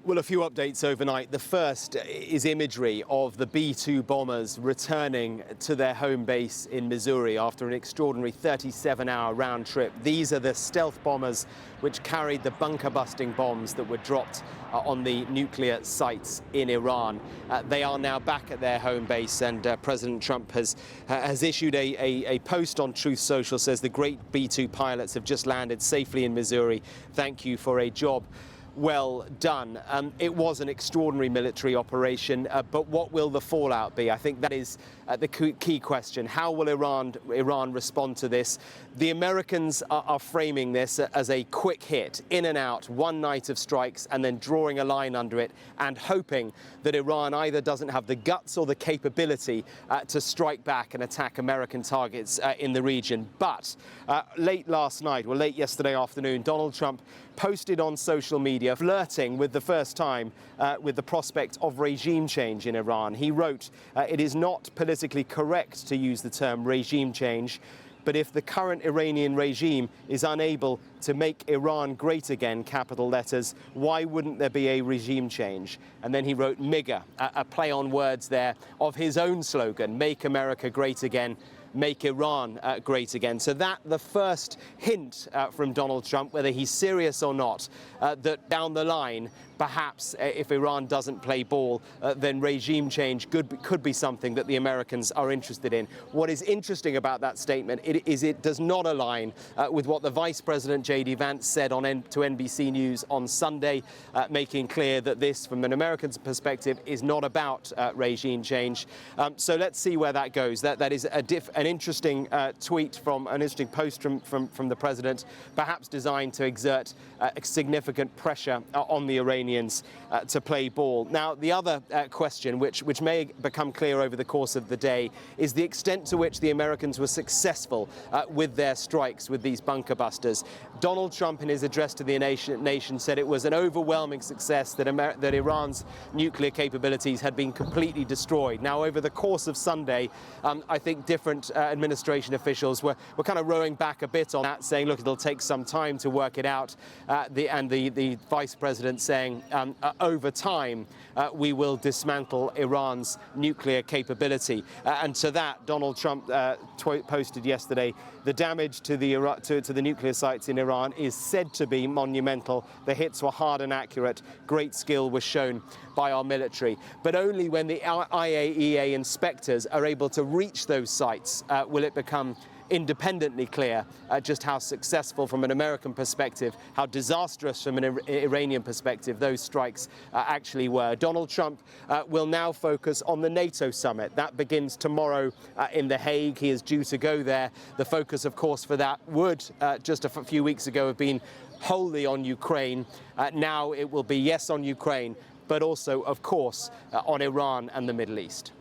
Well, a few updates overnight. The first is imagery of the B-2 bombers returning to their home base in Missouri after an extraordinary 37-hour round trip. These are the stealth bombers which carried the bunker-busting bombs that were dropped on the nuclear sites in Iran. They are now back at their home base, and President Trump has issued a post on Truth Social, says the great B-2 pilots have just landed safely in Missouri. Thank you for a job well done. It was an extraordinary military operation, but what will the fallout be? I think that is the key question. How will Iran respond to this? The Americans are framing this as a quick hit, in and out, one night of strikes, and then drawing a line under it and hoping that Iran either doesn't have the guts or the capability to strike back and attack American targets in the region. But late yesterday afternoon, Donald Trump posted on social media, flirting with the first time with the prospect of regime change in Iran. He wrote, "It is not politically correct to use the term regime change, but if the current Iranian regime is unable to make Iran great again, capital letters, why wouldn't there be a regime change?" And then he wrote MIGA, a play on words there of his own slogan, "Make America Great Again, Make Iran great again." So that the first hint from Donald Trump, whether he's serious or not, that down the line, perhaps if Iran doesn't play ball, then regime change could be something that the Americans are interested in. What is interesting about that statement is it does not align with what the Vice President J.D. Vance said to NBC News on Sunday, making clear that this, from an American perspective, is not about regime change. So let's see where that goes. That is an interesting tweet from an interesting post from the president, perhaps designed to exert significant pressure on the Iranians to play ball. Now, the other question, which may become clear over the course of the day, is the extent to which the Americans were successful with their strikes with these bunker busters. Donald Trump, in his address to the nation, said it was an overwhelming success, that Iran's nuclear capabilities had been completely destroyed. Now, over the course of Sunday, I think different administration officials were kind of rowing back a bit on that, saying, look, it'll take some time to work it out. The vice president saying, over time, we will dismantle Iran's nuclear capability. And to that, Donald Trump posted yesterday, the damage to the nuclear sites in Iran is said to be monumental. The hits were hard and accurate. Great skill was shown by our military. But only when the IAEA inspectors are able to reach those sites will it become independently clear just how successful from an American perspective, how disastrous from an Iranian perspective those strikes actually were. Donald Trump will now focus on the NATO summit. That begins tomorrow in The Hague. He is due to go there. The focus, of course, for that would just a few weeks ago have been wholly on Ukraine. Now it will be, yes, on Ukraine, but also, of course, on Iran and the Middle East.